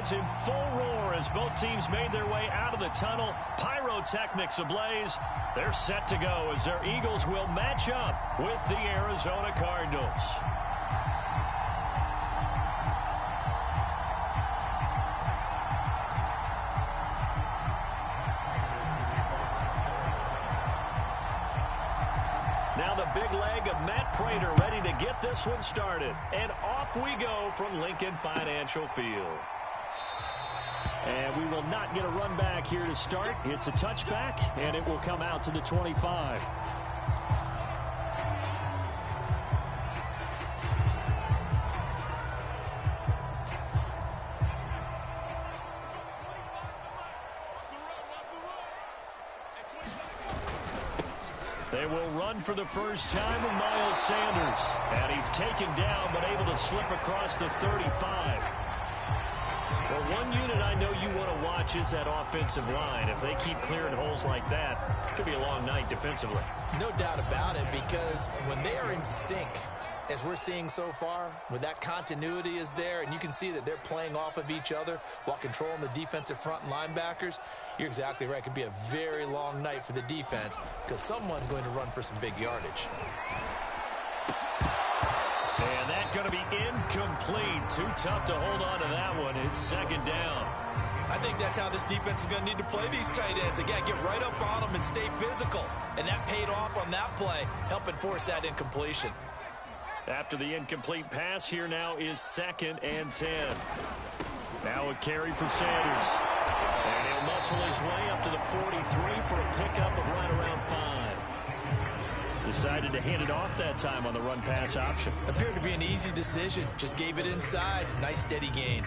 crowds in full roar as both teams made their way out of the tunnel. Pyrotechnics ablaze. They're set to go as their Eagles will match up with the Arizona Cardinals. Now the big leg of Matt Prater ready to get this one started. And off we go from Lincoln Financial Field. And we will not get a run back here to start. It's a touchback, and it will come out to the 25. They will run for the first time with Miles Sanders. And he's taken down, but able to slip across the 35. Well, one unit I know you want to watch is that offensive line. If they keep clearing holes like that, it could be a long night defensively. No doubt about it, because when they are in sync, as we're seeing so far, when that continuity is there and you can see that they're playing off of each other while controlling the defensive front and linebackers, you're exactly right. It could be a very long night for the defense because someone's going to run for some big yardage. And that's going to be incomplete. Too tough to hold on to that one. It's second down. I think that's how this defense is going to need to play these tight ends. Again, get right up on them and stay physical. And that paid off on that play, helping force that incompletion. After the incomplete pass, here now is 2nd and 10. Now a carry for Sanders. And he'll muscle his way up to the 43 for a pickup of right around 5. Decided to hand it off that time on the run-pass option. Appeared to be an easy decision. Just gave it inside. Nice steady gain.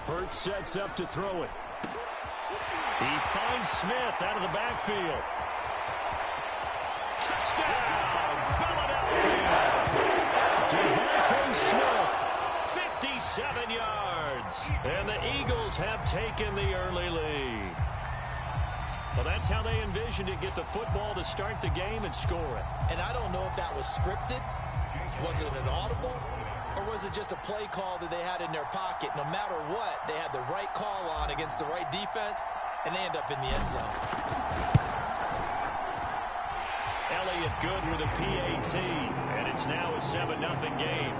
Hurts sets up to throw it. He finds Smith out of the backfield. Touchdown, Philadelphia! Devontae Smith, 57 yards. And the Eagles have taken the early lead. Well, that's how they envisioned it. Get the football to start the game and score it. And I don't know if that was scripted. Was it an audible? Or was it just a play call that they had in their pocket? No matter what, they had the right call on against the right defense, and they end up in the end zone. Elliott good with a PAT, and it's now a 7-0 game.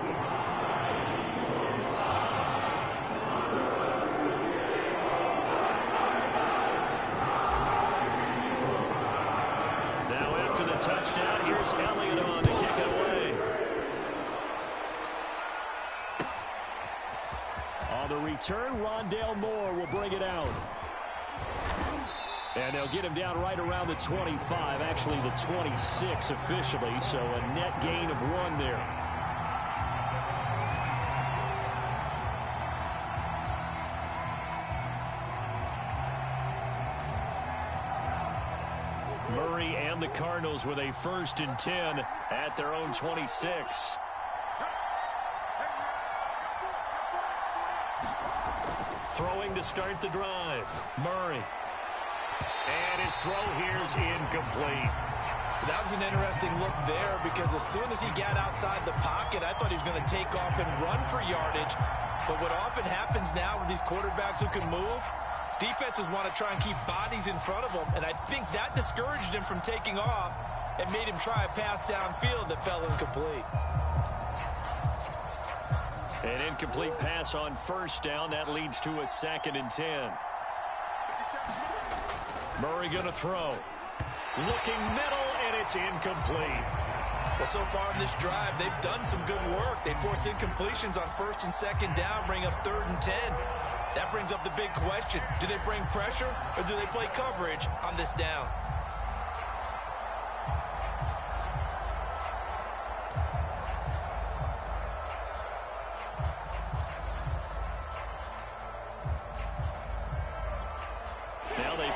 Now after the touchdown, here's Elliott on to kick it away. On the return, Rondale Moore will bring it out. And they'll get him down right around the 25, actually the 26 officially, so a net gain of 1 there. Murray and the Cardinals with a 1st and 10 at their own 26. Throwing to start the drive. Murray. And his throw here's incomplete. That was an interesting look there because as soon as he got outside the pocket, I thought he was going to take off and run for yardage. But what often happens now with these quarterbacks who can move, defenses want to try and keep bodies in front of them. And I think that discouraged him from taking off and made him try a pass downfield that fell incomplete. An incomplete pass on 1st down. That leads to a 2nd and 10. Murray going to throw. Looking middle, and it's incomplete. Well, so far in this drive, they've done some good work. They force incompletions on 1st and 2nd down, bring up 3rd and 10. That brings up the big question. Do they bring pressure, or do they play coverage on this down?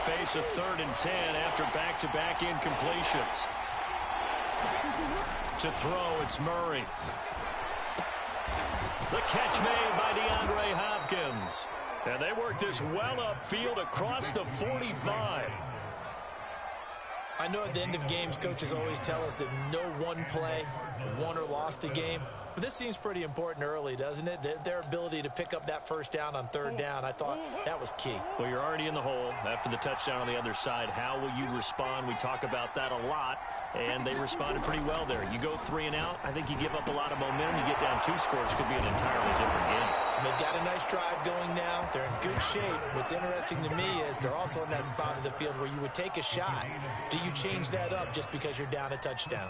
Face a 3rd and 10 after back-to-back incompletions. To throw, it's Murray. The catch made by DeAndre Hopkins. And they work this well upfield across the 45. I know at the end of games, coaches always tell us that no one play won or lost a game. But this seems pretty important early, doesn't it? Their ability to pick up that first down on third down, I thought that was key. Well, you're already in the hole after the touchdown on the other side. How will you respond? We talk about that a lot, and they responded pretty well there. You go 3 and out, I think you give up a lot of momentum. You get down 2 scores, could be an entirely different game. So they've got a nice drive going now. They're in good shape. What's interesting to me is they're also in that spot of the field where you would take a shot. Do you change that up just because you're down a touchdown?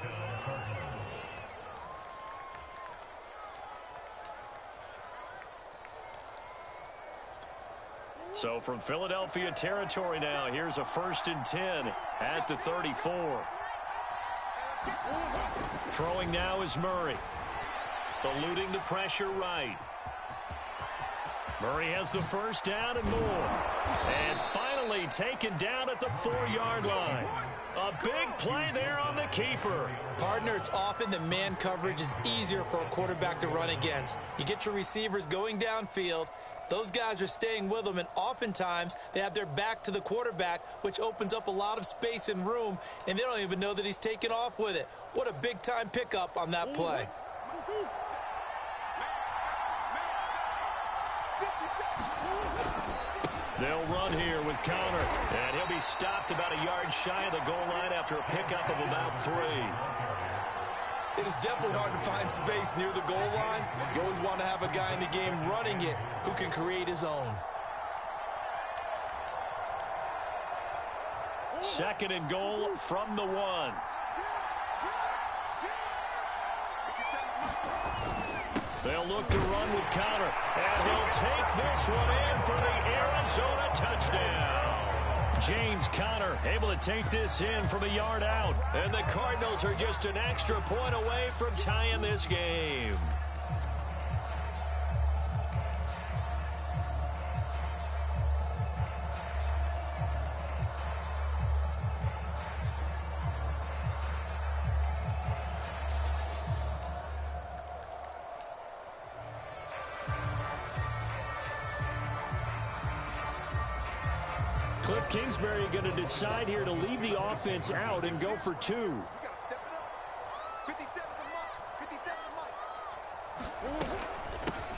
So from Philadelphia territory now, here's a 1st and 10 at the 34. Throwing now is Murray. Eluding the pressure right. Murray has the first down and more. And finally taken down at the 4-yard line. A big play there on the keeper. Partner, it's often that man coverage is easier for a quarterback to run against. You get your receivers going downfield. Those guys are staying with them, and oftentimes they have their back to the quarterback, which opens up a lot of space and room, and they don't even know that he's taken off with it. What a big-time pickup on that play. They'll run here with Connor, and he'll be stopped about a yard shy of the goal line after a pickup of about 3. It is definitely hard to find space near the goal line. You always want to have a guy in the game running it who can create his own. 2nd and goal from the 1. They'll look to run with Connor, and he'll take this one in for the Arizona touchdown. James Conner able to take this in from a yard out. And the Cardinals are just an extra point away from tying this game. Cliff Kingsbury going to decide here to leave the offense out and go for 2.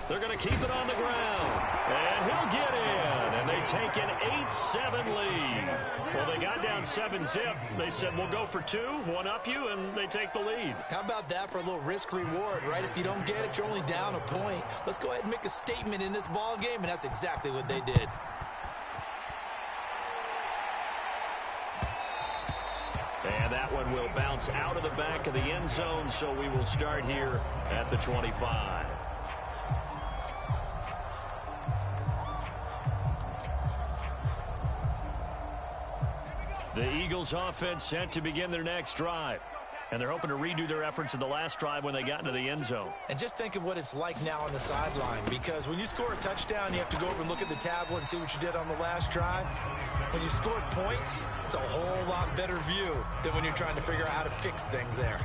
They're going to keep it on the ground. And he'll get in. And they take an 8-7 lead. Well, they got down 7-zip. They said, we'll go for 2, one up you, and they take the lead. How about that for a little risk-reward, right? If you don't get it, you're only down a point. Let's go ahead and make a statement in this ball game, and that's exactly what they did. And that one will bounce out of the back of the end zone, so we will start here at the 25. The Eagles offense set to begin their next drive. And they're hoping to redo their efforts in the last drive when they got into the end zone. And just think of what it's like now on the sideline, because when you score a touchdown, you have to go over and look at the tablet and see what you did on the last drive. When you scored points, it's a whole lot better view than when you're trying to figure out how to fix things there.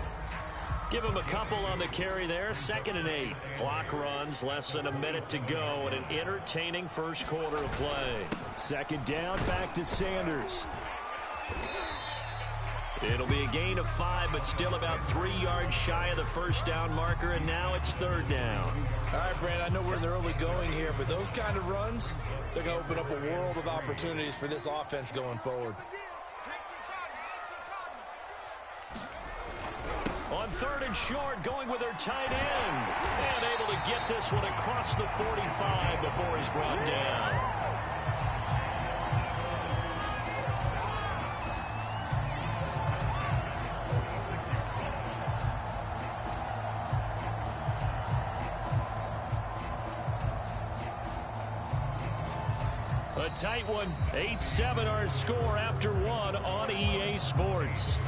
Give him a couple on the carry there. 2nd and 8. Clock runs, less than a minute to go, and an entertaining first quarter of play. 2nd down, back to Sanders. It'll be a gain of 5, but still about 3 yards shy of the first down marker, and now it's 3rd down. All right, Brand, I know we're in the early going here, but those kind of runs, they're going to open up a world of opportunities for this offense going forward. On 3rd and short, going with their tight end. And able to get this one across the 45 before he's brought down. A tight one. 8-7 our score after 1 on EA Sports.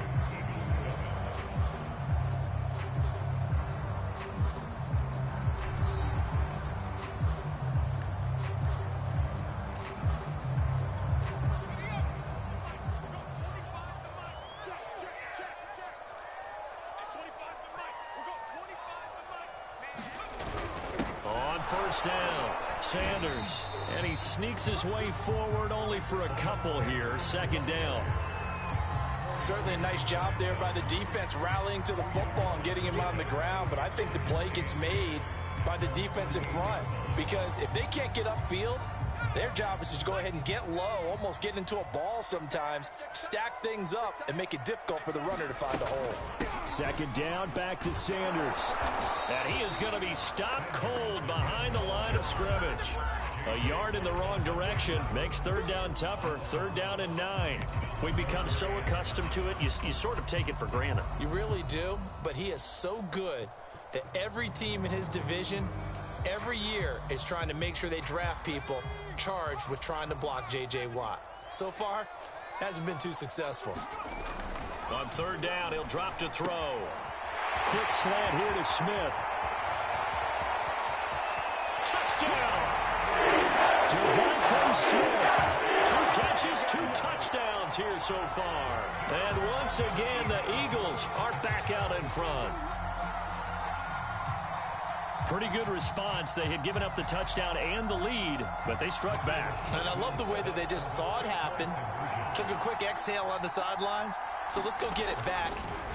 On 1st down, Sanders. And he sneaks his way forward only for a couple here. 2nd down. Certainly a nice job there by the defense rallying to the football and getting him on the ground, but I think the play gets made by the defense in front, because if they can't get upfield, their job is to go ahead and get low, almost get into a ball sometimes, stack things up, and make it difficult for the runner to find a hole. Second down, back to Sanders. And he is going to be stopped cold behind the line of scrimmage. A yard in the wrong direction makes third down tougher. Third down and 9. We've become so accustomed to it, you sort of take it for granted. You really do, but he is so good that every team in his division every year is trying to make sure they draft people charged with trying to block J.J. Watt. So far, hasn't been too successful. On third down, he'll drop to throw. Quick slant here to Smith. Touchdown! Devontae Smith. 2 catches, 2 touchdowns here so far. And once again, the Eagles are back out in front. Pretty good response. They had given up the touchdown and the lead, but they struck back. And I love the way that they just saw it happen, took a quick exhale on the sidelines. So let's go get it back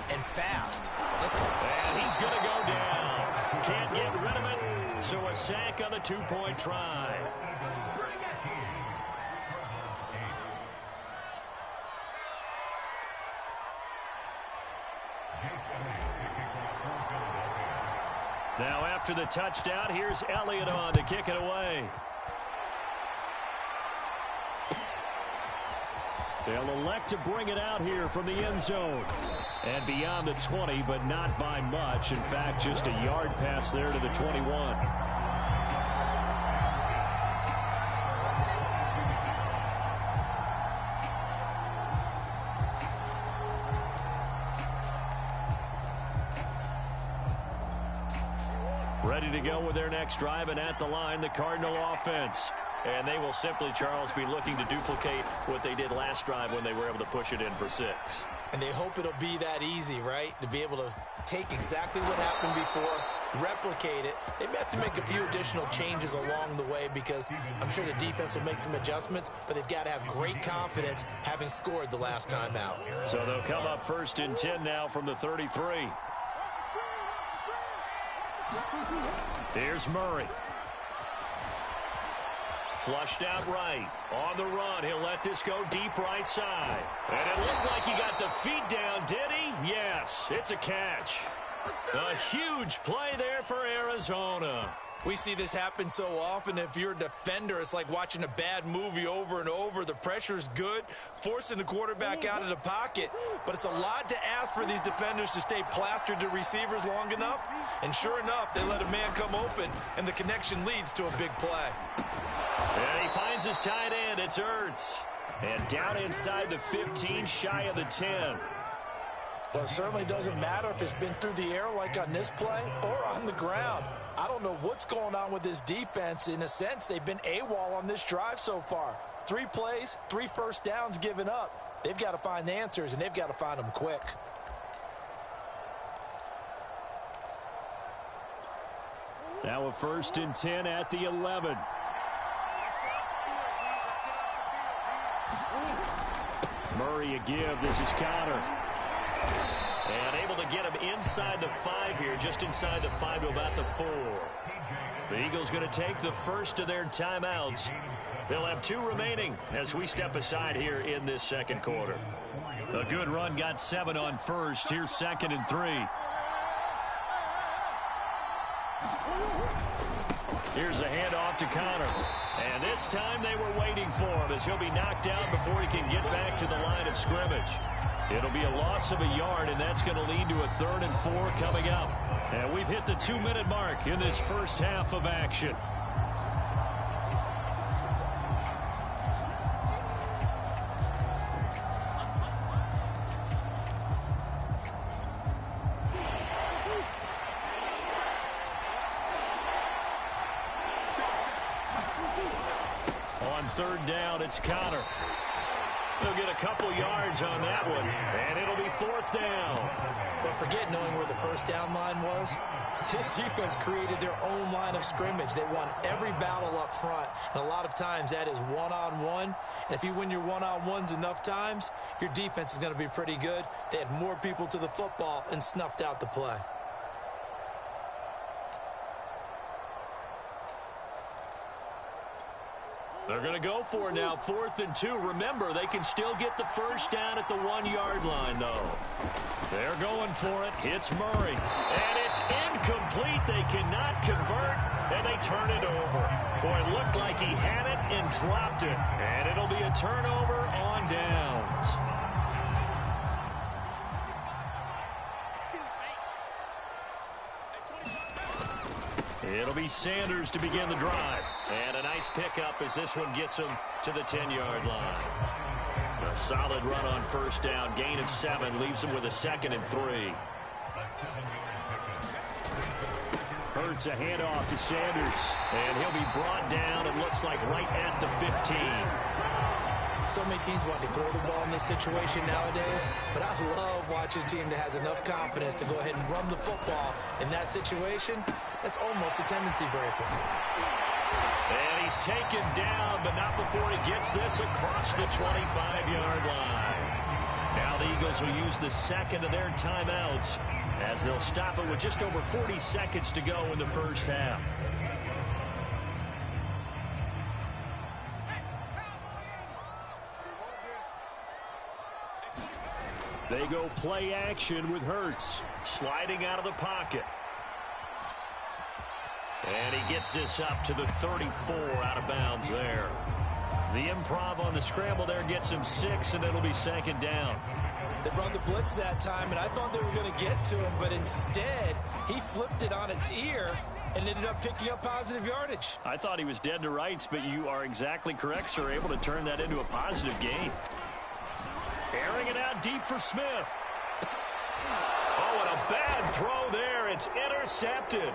and fast. Let's go. And he's going to go down. Can't get rid of it, so a sack on the 2-point try. Now after the touchdown, here's Elliott on to kick it away. They'll elect to bring it out here from the end zone. And beyond the 20, but not by much. In fact, just a yard pass there to the 21. Ready to go with their next drive, and at the line, the Cardinal offense. And they will simply, Charles, be looking to duplicate what they did last drive when they were able to push it in for 6. And they hope it'll be that easy, right? To be able to take exactly what happened before, replicate it. They may have to make a few additional changes along the way, because I'm sure the defense will make some adjustments, but they've got to have great confidence having scored the last time out. So they'll come up 1st and 10 now from the 33. Here's Murray. Flushed out right. On the run, he'll let this go deep right side. And it looked like he got the feet down, did he? Yes, it's a catch. A huge play there for Arizona. We see this happen so often. If you're a defender, it's like watching a bad movie over and over. The pressure's good, forcing the quarterback out of the pocket. But it's a lot to ask for these defenders to stay plastered to receivers long enough. And sure enough, they let a man come open, and the connection leads to a big play. And he finds his tight end. It's Ertz. And down inside the 15, shy of the 10. Well, it certainly doesn't matter if it's been through the air like on this play or on the ground. I don't know what's going on with this defense. In a sense, they've been AWOL on this drive so far. 3 plays, 3 first downs given up. They've got to find the answers, and they've got to find them quick. Now a 1st and 10 at the 11. Murray a give. This is Connor. And able to get him inside the 5 here, just inside the 5 to about the 4. The Eagles going to take the first of their timeouts. They'll have 2 remaining as we step aside here in this second quarter. A good run, got 7 on first. Here's 2nd and 3. Here's a handoff to Connor. And this time they were waiting for him, as he'll be knocked down before he can get back to the line of scrimmage. It'll be a loss of a yard, and that's going to lead to a 3rd and 4 coming up. And we've hit the 2-minute mark in this first half of action. On 3rd down, it's Connor. He'll get a couple yards on that one, and it'll be 4th down. But forget knowing where the first down line was. This defense created their own line of scrimmage. They won every battle up front, and a lot of times that is one-on-one. And if you win your one-on-ones enough times, your defense is going to be pretty good. They had more people to the football and snuffed out the play. They're going to go for it now, 4th and 2. Remember, they can still get the first down at the 1-yard line, though. They're going for it. It's Murray. And it's incomplete. They cannot convert, and they turn it over. Boy, it looked like he had it and dropped it. And it'll be a turnover on downs. It'll be Sanders to begin the drive. And a nice pickup as this one gets him to the 10-yard line. A solid run on first down. Gain of 7 leaves him with a 2nd and 3. Hurts a handoff to Sanders. And he'll be brought down, it looks like, right at the 15. So many teams want to throw the ball in this situation nowadays, but I love watching a team that has enough confidence to go ahead and run the football. In that situation, that's almost a tendency breaker. And he's taken down, but not before he gets this across the 25-yard line. Now the Eagles will use the second of their timeouts as they'll stop it with just over 40 seconds to go in the first half. They go play action with Hurts, sliding out of the pocket. And he gets this up to the 34 out of bounds there. The improv on the scramble there gets him 6, and it'll be 2nd down. They brought the blitz that time, and I thought they were going to get to him, but instead he flipped it on its ear and ended up picking up positive yardage. I thought he was dead to rights, but you are exactly correct, sir. Able to turn that into a positive gain. Airing it out deep for Smith. Oh, and a bad throw there. It's intercepted.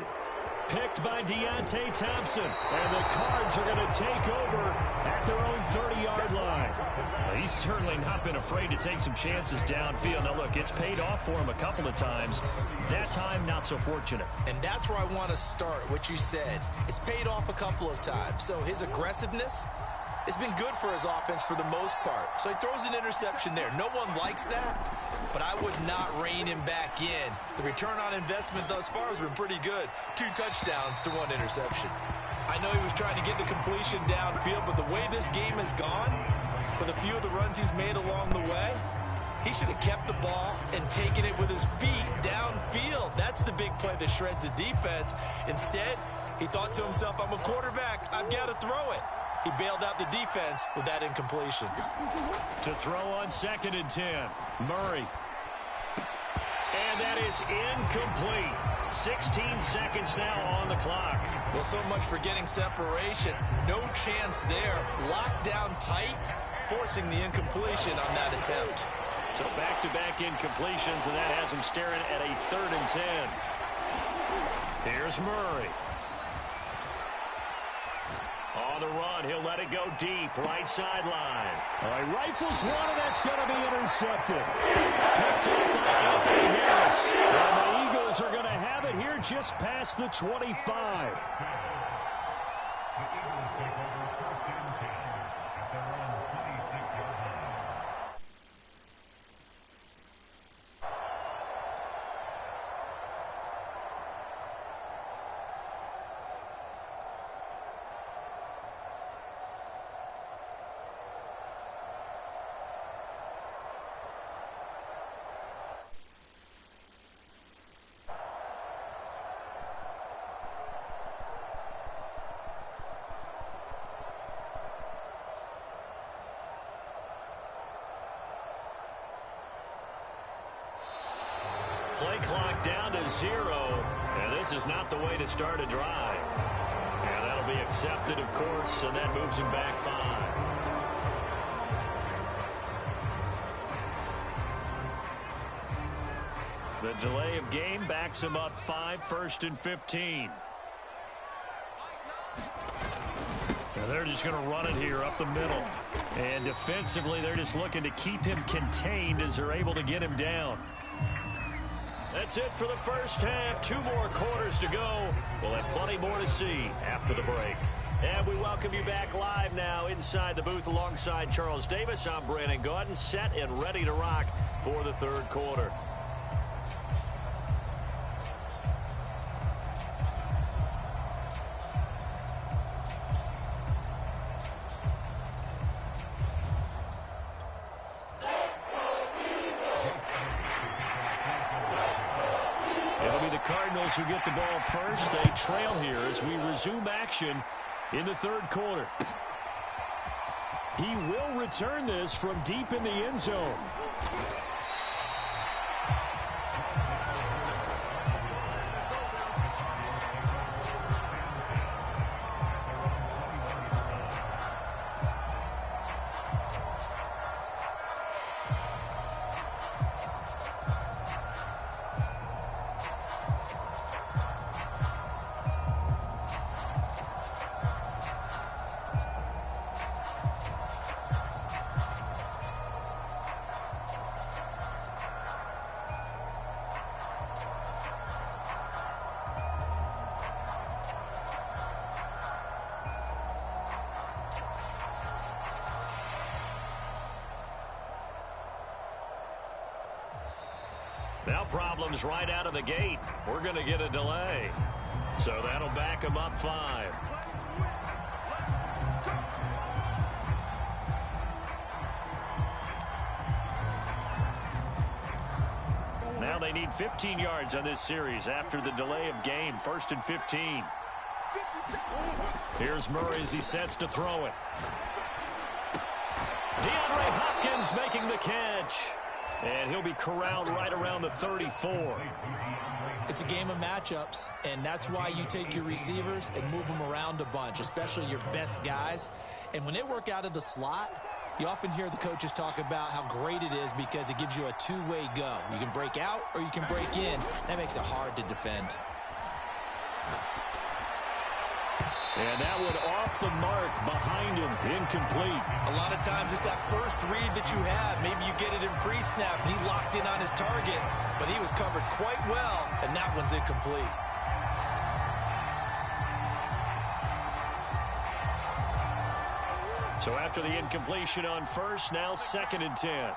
Picked by Deontay Thompson. And the Cards are going to take over at their own 30-yard line. Well, he's certainly not been afraid to take some chances downfield. Now, look, it's paid off for him a couple of times. That time, not so fortunate. And that's where I want to start, what you said. It's paid off a couple of times. So his aggressiveness, it's been good for his offense for the most part. So he throws an interception there. No one likes that, but I would not rein him back in. The return on investment thus far has been pretty good. 2 touchdowns to 1 interception. I know he was trying to get the completion downfield, but the way this game has gone, with a few of the runs he's made along the way, he should have kept the ball and taken it with his feet downfield. That's the big play that shreds the defense. Instead, he thought to himself, I'm a quarterback, I've got to throw it. He bailed out the defense with that incompletion. To throw on 2nd and 10. Murray. And that is incomplete. 16 seconds now on the clock. Well, so much for getting separation. No chance there. Locked down tight, forcing the incompletion on that attempt. So back-to-back incompletions, and that has him staring at a 3rd and 10. Here's Murray. On the run, he'll let it go deep, right sideline. All right, rifles one, and that's going to be intercepted. Picked up by Anthony Harris. And the Eagles are going to have it here just past the 25. Play clock down to 0, and this is not the way to start a drive. And that'll be accepted, of course, and that moves him back 5. The delay of game backs him up 5, 1st and 15. And they're just going to run it here up the middle. And defensively, they're just looking to keep him contained as they're able to get him down. That's it for the first half. 2 more quarters to go. We'll have plenty more to see after the break. And we welcome you back live now inside the booth alongside Charles Davis. I'm Brandon Gaudin, set and ready to rock for the third quarter. Cardinals who get the ball first. They trail here as we resume action in the third quarter. He will return this from deep in the end zone. Now problems right out of the gate. We're going to get a delay. So that'll back him up 5. Now they need 15 yards on this series after the delay of game. 1st and 15. Here's Murray as he sets to throw it. DeAndre Hopkins making the catch. And he'll be corralled right around the 34. It's a game of matchups, and that's why you take your receivers and move them around a bunch, especially your best guys. And when they work out of the slot, you often hear the coaches talk about how great it is because it gives you a two-way go. You can break out or you can break in. That makes it hard to defend. And that one off the mark behind him, incomplete. A lot of times it's that first read that you have. Maybe you get it in pre-snap and he locked in on his target, but he was covered quite well, and that one's incomplete. So after the incompletion on first, now 2nd and 10.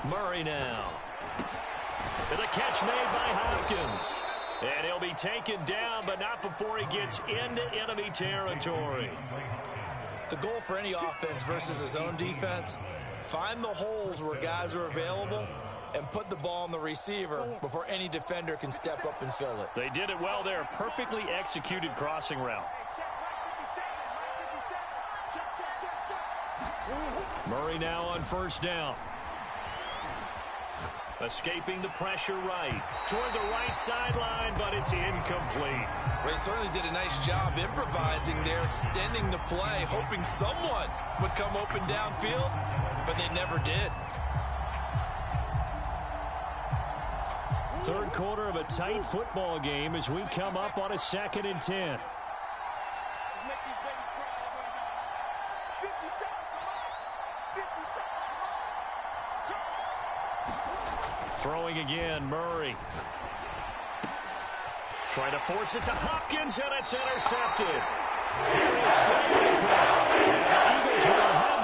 Murray now. And the catch made by Hopkins. And he'll be taken down, but not before he gets into enemy territory. The goal for any offense versus his own defense, find the holes where guys are available and put the ball on the receiver before any defender can step up and fill it. They did it well there. Perfectly executed crossing route. Murray now on 1st down. Escaping the pressure right. Toward the right sideline, but it's incomplete. They certainly did a nice job improvising there, extending the play, hoping someone would come open downfield, but they never did. Third quarter of a tight football game as we come up on a 2nd and 10. Throwing again, Murray. Trying to force it to Hopkins, and it's intercepted. Here is Slade. And the Eagles will have